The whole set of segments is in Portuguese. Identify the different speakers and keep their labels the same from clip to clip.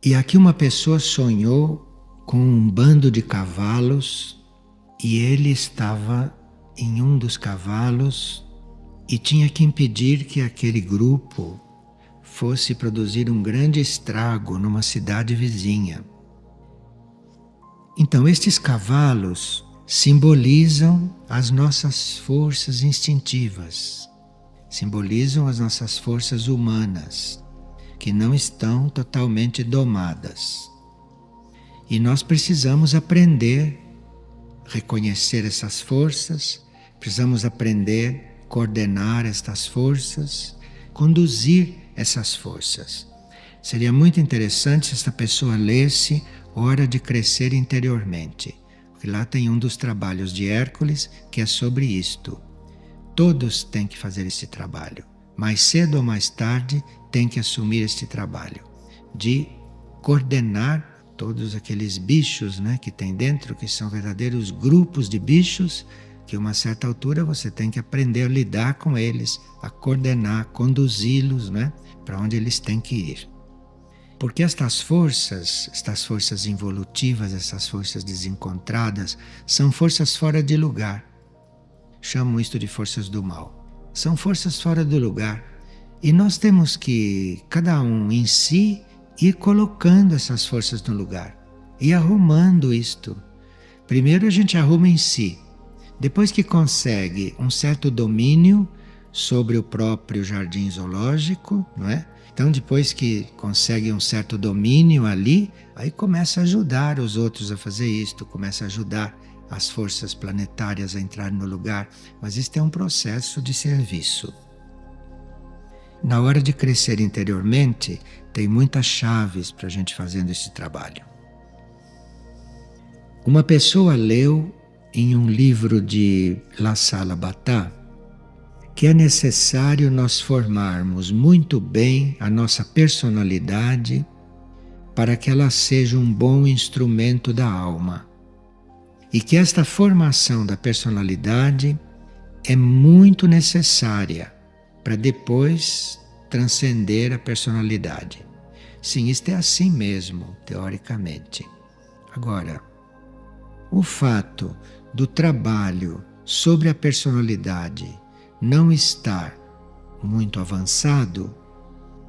Speaker 1: E aqui uma pessoa sonhou com um bando de cavalos e ele estava em um dos cavalos e tinha que impedir que aquele grupo fosse produzir um grande estrago numa cidade vizinha. Então, estes cavalos simbolizam as nossas forças instintivas, simbolizam as nossas forças humanas, que não estão totalmente domadas. E nós precisamos aprender a reconhecer essas forças, precisamos aprender a coordenar estas forças, conduzir essas forças. Seria muito interessante se esta pessoa lesse Hora de Crescer Interiormente, porque lá tem um dos trabalhos de Hércules que é sobre isto. Todos têm que fazer este trabalho. Mais cedo ou mais tarde tem que assumir este trabalho de coordenar todos aqueles bichos, né, que tem dentro, que são verdadeiros grupos de bichos, que a uma certa altura você tem que aprender a lidar com eles, a coordenar, conduzi-los, né, para onde eles têm que ir. Porque estas forças involutivas, essas forças desencontradas, são forças fora de lugar. Chamam isto de forças do mal. São forças fora do lugar. E nós temos que, cada um em si, ir colocando essas forças no lugar. E arrumando isto. Primeiro a gente arruma em si. Depois que consegue um certo domínio sobre o próprio jardim zoológico, não é? Então, depois que consegue um certo domínio ali, aí começa a ajudar os outros a fazer isto, começa a ajudar as forças planetárias a entrar no lugar. Mas isto é um processo de serviço. Na hora de crescer interiormente, tem muitas chaves para a gente fazendo esse trabalho. Uma pessoa leu em um livro de La Sala Bata que é necessário nós formarmos muito bem a nossa personalidade para que ela seja um bom instrumento da alma. E que esta formação da personalidade é muito necessária para depois transcender a personalidade. Sim, isto é assim mesmo, teoricamente. Agora, o fato do trabalho sobre a personalidade não estar muito avançado,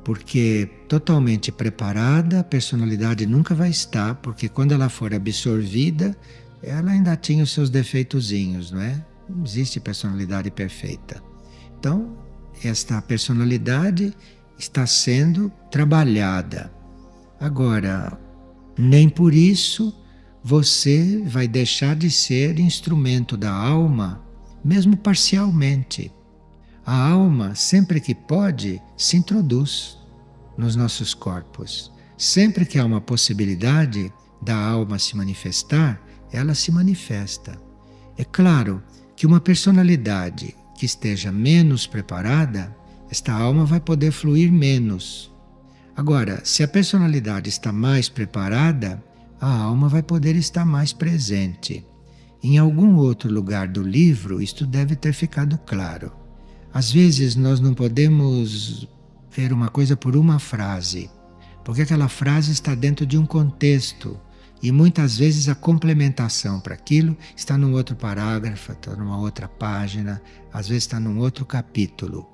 Speaker 1: porque totalmente preparada a personalidade nunca vai estar, porque quando ela for absorvida, ela ainda tinha os seus defeitozinhos, não é? Não existe personalidade perfeita. Então, esta personalidade está sendo trabalhada. Agora, nem por isso você vai deixar de ser instrumento da alma, mesmo parcialmente. A alma, sempre que pode, se introduz nos nossos corpos. Sempre que há uma possibilidade da alma se manifestar, ela se manifesta. É claro que uma personalidade que esteja menos preparada, esta alma vai poder fluir menos. Agora, se a personalidade está mais preparada, a alma vai poder estar mais presente. Em algum outro lugar do livro, isto deve ter ficado claro. Às vezes nós não podemos ver uma coisa por uma frase, porque aquela frase está dentro de um contexto e muitas vezes a complementação para aquilo está num outro parágrafo, está numa outra página, às vezes está num outro capítulo.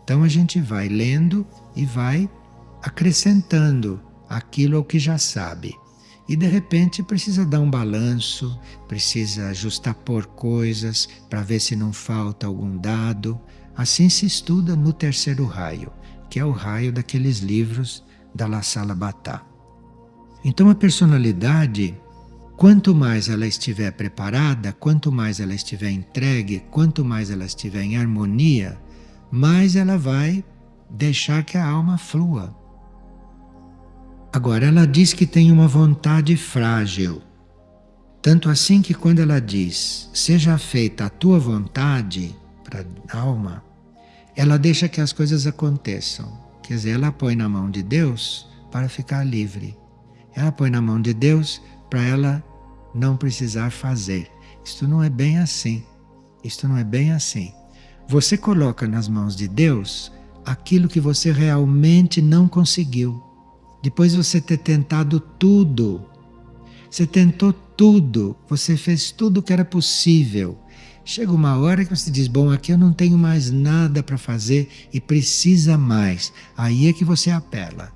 Speaker 1: Então a gente vai lendo e vai acrescentando aquilo ao que já sabe. E de repente precisa dar um balanço, precisa justapor coisas para ver se não falta algum dado. Assim se estuda no terceiro raio, que é o raio daqueles livros da La Sala Bata. Então a personalidade, quanto mais ela estiver preparada, quanto mais ela estiver entregue, quanto mais ela estiver em harmonia, mais ela vai deixar que a alma flua. Agora, ela diz que tem uma vontade frágil. Tanto assim que quando ela diz, seja feita a tua vontade, para a alma, ela deixa que as coisas aconteçam. Quer dizer, ela põe na mão de Deus para ficar livre. Ela põe na mão de Deus para ela não precisar fazer. Isto não é bem assim. Isto não é bem assim. Você coloca nas mãos de Deus aquilo que você realmente não conseguiu. depois de você ter tentado tudo. Você tentou tudo, você fez tudo o que era possível. Chega uma hora que você diz: bom, aqui eu não tenho mais nada para fazer e precisa mais. Aí é que você apela.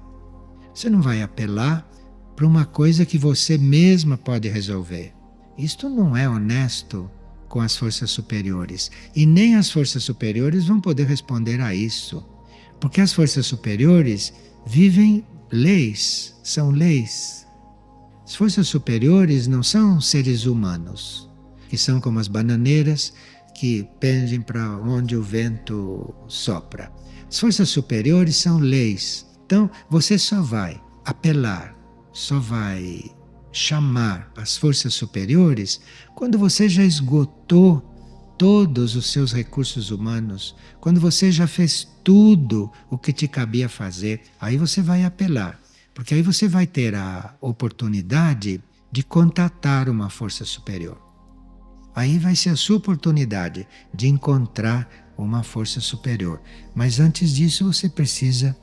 Speaker 1: Você não vai apelar para uma coisa que você mesma pode resolver. Isto não é honesto com as forças superiores. E nem as forças superiores vão poder responder a isso. Porque as forças superiores vivem leis, são leis. As forças superiores não são seres humanos, que são como as bananeiras que pendem para onde o vento sopra. As forças superiores são leis. Então você só vai apelar, só vai chamar as forças superiores quando você já esgotou todos os seus recursos humanos, quando você já fez tudo o que te cabia fazer. Aí você vai apelar. Porque aí você vai ter a oportunidade de contatar uma força superior. Aí vai ser a sua oportunidade de encontrar uma força superior. Mas antes disso você precisa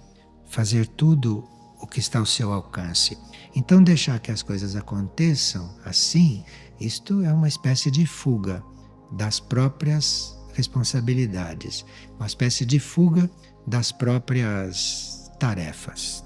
Speaker 1: fazer tudo o que está ao seu alcance. Então deixar que as coisas aconteçam assim, isto é uma espécie de fuga das próprias responsabilidades. Uma espécie de fuga das próprias tarefas.